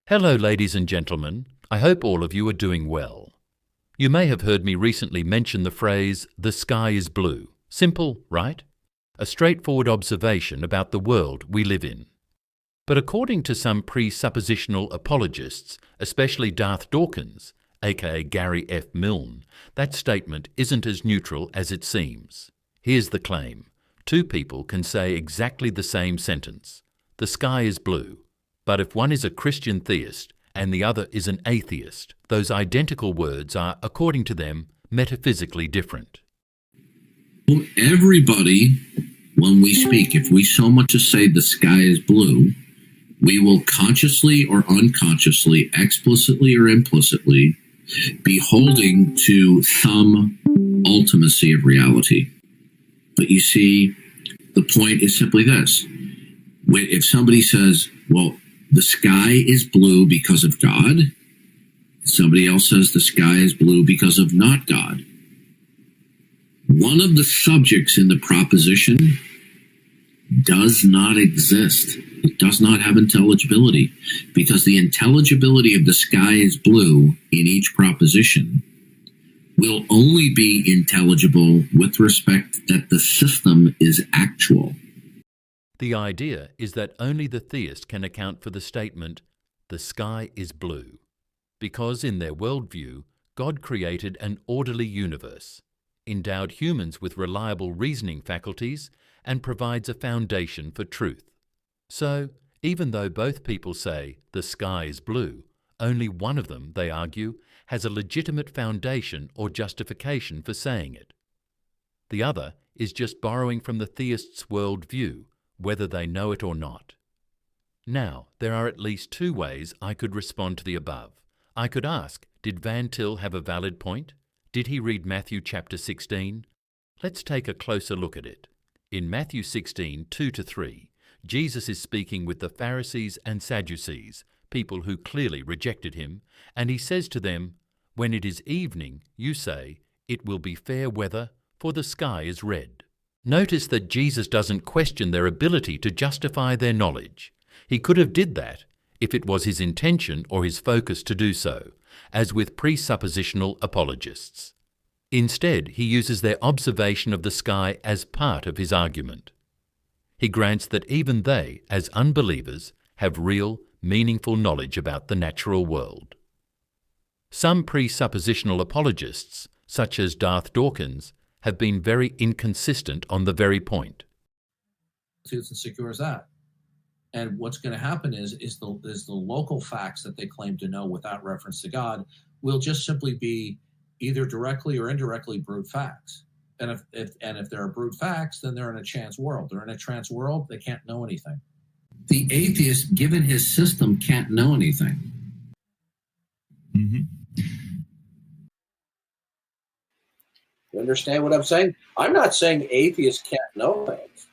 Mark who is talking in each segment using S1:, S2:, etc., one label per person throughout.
S1: Hello, ladies and gentlemen. I hope all of you are doing well. You may have heard me recently mention the phrase, "the sky is blue." Simple, right? A straightforward observation about the world we live in. But according to some presuppositional apologists, especially Darth Dawkins, aka Gary F. Milne, that statement isn't as neutral as it seems. Here's the claim. Two people can say exactly the same sentence. The sky is blue. But if one is a Christian theist and the other is an atheist, those identical words are, according to them, metaphysically different.
S2: Well, everybody, when we speak, if we so much as say the sky is blue, we will consciously or unconsciously, explicitly or implicitly, be holding to some ultimacy of reality. But you see, the point is simply this. If somebody says, well, the sky is blue because of God, somebody else says the sky is blue because of not God. One of the subjects in the proposition does not exist. It does not have intelligibility, because the intelligibility of the sky is blue in each proposition will only be intelligible with respect that the system is actual.
S1: The idea is that only the theist can account for the statement, "the sky is blue," because in their worldview, God created an orderly universe, endowed humans with reliable reasoning faculties, and provides a foundation for truth. So, even though both people say, "the sky is blue," only one of them, they argue, has a legitimate foundation or justification for saying it. The other is just borrowing from the theist's worldview, whether they know it or not. Now, there are at least two ways I could respond to the above. I could ask, did Van Til have a valid point? Did he read Matthew chapter 16? Let's take a closer look at it. In Matthew 16, 2-3, Jesus is speaking with the Pharisees and Sadducees, people who clearly rejected him, and he says to them, "When it is evening, you say, 'It will be fair weather, for the sky is red.'" Notice that Jesus doesn't question their ability to justify their knowledge. He could have did that if it was his intention or his focus to do so, as with presuppositional apologists. Instead, he uses their observation of the sky as part of his argument. He grants that even they, as unbelievers, have real, meaningful knowledge about the natural world. Some presuppositional apologists, such as Darth Dawkins, have been very inconsistent on the very point.
S3: And secures that. And what's going to happen is the local facts that they claim to know without reference to God will just simply be either directly or indirectly brute facts. And if there are brute facts, then they're in a chance world. They're in a trance world, they can't know anything.
S2: The atheist, given his system, can't know anything.
S4: Mm-hmm.
S3: You understand what I'm saying? I'm not saying atheists can't know things.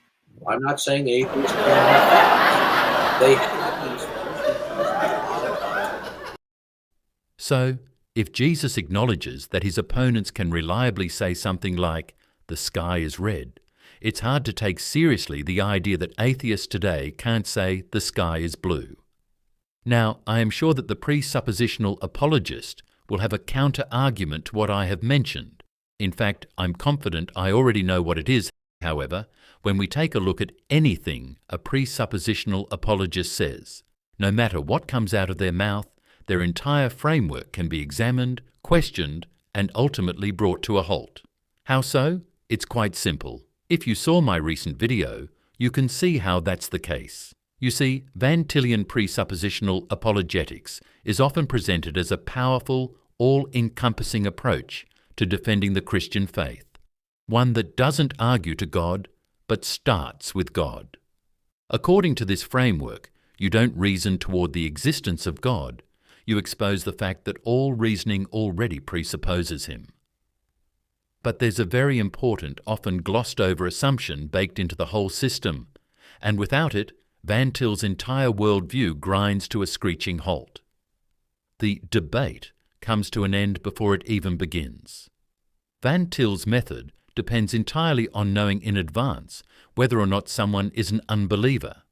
S3: I'm not saying atheists can't know facts. They have these things.
S1: So, if Jesus acknowledges that his opponents can reliably say something like, "the sky is red," it's hard to take seriously the idea that atheists today can't say, "the sky is blue." Now, I am sure that the presuppositional apologist will have a counter-argument to what I have mentioned. In fact, I'm confident I already know what it is. However, when we take a look at anything a presuppositional apologist says, no matter what comes out of their mouth, their entire framework can be examined, questioned, and ultimately brought to a halt. How so? It's quite simple. If you saw my recent video, you can see how that's the case. You see, Van Tillian presuppositional apologetics is often presented as a powerful, all-encompassing approach to defending the Christian faith, one that doesn't argue to God, but starts with God. According to this framework, you don't reason toward the existence of God, you expose the fact that all reasoning already presupposes him. But there's a very important, often glossed-over assumption baked into the whole system, and without it, Van Til's entire worldview grinds to a screeching halt. The debate comes to an end before it even begins. Van Til's method depends entirely on knowing in advance whether or not someone is an unbeliever.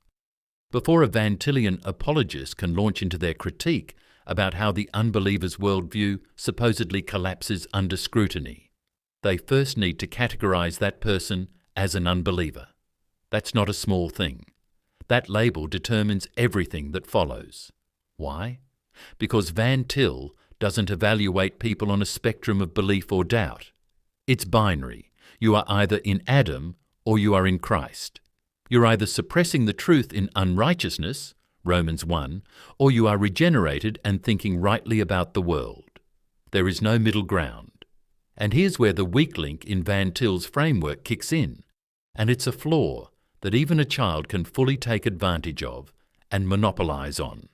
S1: Before a Van Tillian apologist can launch into their critique about how the unbeliever's worldview supposedly collapses under scrutiny, they first need to categorize that person as an unbeliever. That's not a small thing. That label determines everything that follows. Why? Because Van Til doesn't evaluate people on a spectrum of belief or doubt. It's binary. You are either in Adam or you are in Christ. You're either suppressing the truth in unrighteousness, Romans 1, or you are regenerated and thinking rightly about the world. There is no middle ground. And here's where the weak link in Van Til's framework kicks in, and it's a flaw that even a child can fully take advantage of and monopolize on.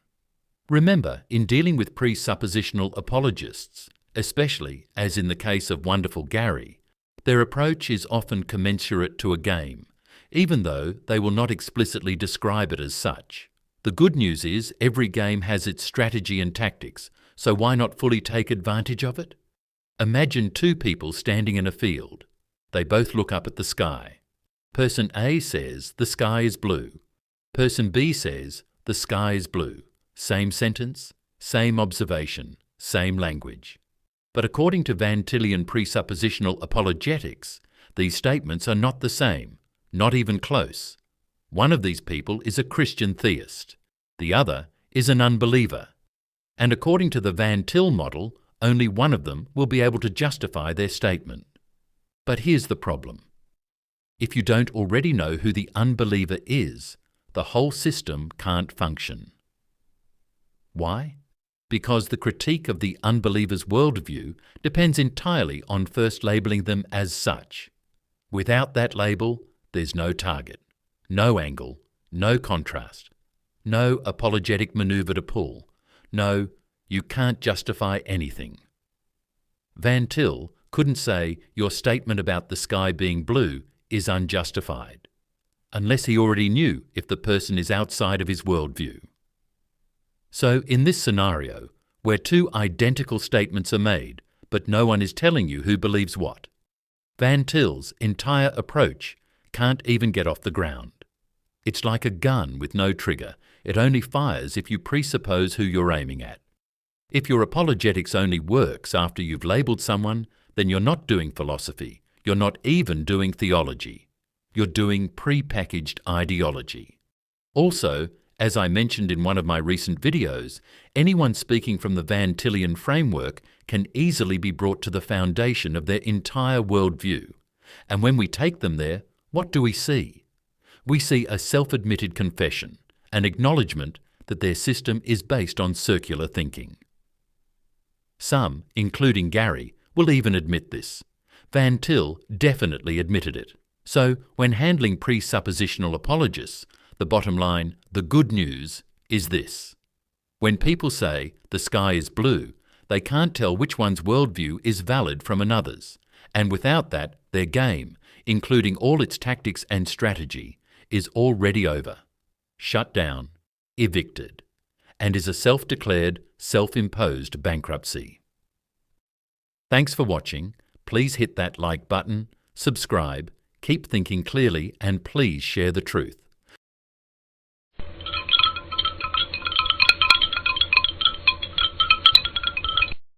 S1: Remember, in dealing with presuppositional apologists, especially as in the case of Wonderful Gary, their approach is often commensurate to a game, even though they will not explicitly describe it as such. The good news is every game has its strategy and tactics, so why not fully take advantage of it? Imagine two people standing in a field. They both look up at the sky. Person A says, "The sky is blue." Person B says, "The sky is blue." Same sentence, same observation, same language. But according to Van Tillian presuppositional apologetics, these statements are not the same, not even close. One of these people is a Christian theist. The other is an unbeliever. And according to the Van Til model, only one of them will be able to justify their statement. But here's the problem. If you don't already know who the unbeliever is, the whole system can't function. Why? Because the critique of the unbeliever's worldview depends entirely on first labeling them as such. Without that label, there's no target, no angle, no contrast, no apologetic maneuver to pull, no, you can't justify anything. Van Til couldn't say your statement about the sky being blue is unjustified, unless he already knew if the person is outside of his worldview. So in this scenario, where two identical statements are made, but no one is telling you who believes what, Van Til's entire approach can't even get off the ground. It's like a gun with no trigger. It only fires if you presuppose who you're aiming at. If your apologetics only works after you've labelled someone, then you're not doing philosophy. You're not even doing theology. You're doing pre-packaged ideology. Also, as I mentioned in one of my recent videos, anyone speaking from the Van Tillian framework can easily be brought to the foundation of their entire worldview. And when we take them there, what do we see? We see a self-admitted confession, an acknowledgement that their system is based on circular thinking. Some, including Gary, will even admit this. Van Til definitely admitted it. So, when handling presuppositional apologists, the bottom line, the good news, is this. When people say the sky is blue, they can't tell which one's worldview is valid from another's, and without that, their game, including all its tactics and strategy, is already over, shut down, evicted, and is a self-declared, self-imposed bankruptcy. Thanks for watching. Please hit that like button, subscribe, keep thinking clearly, and please share the truth.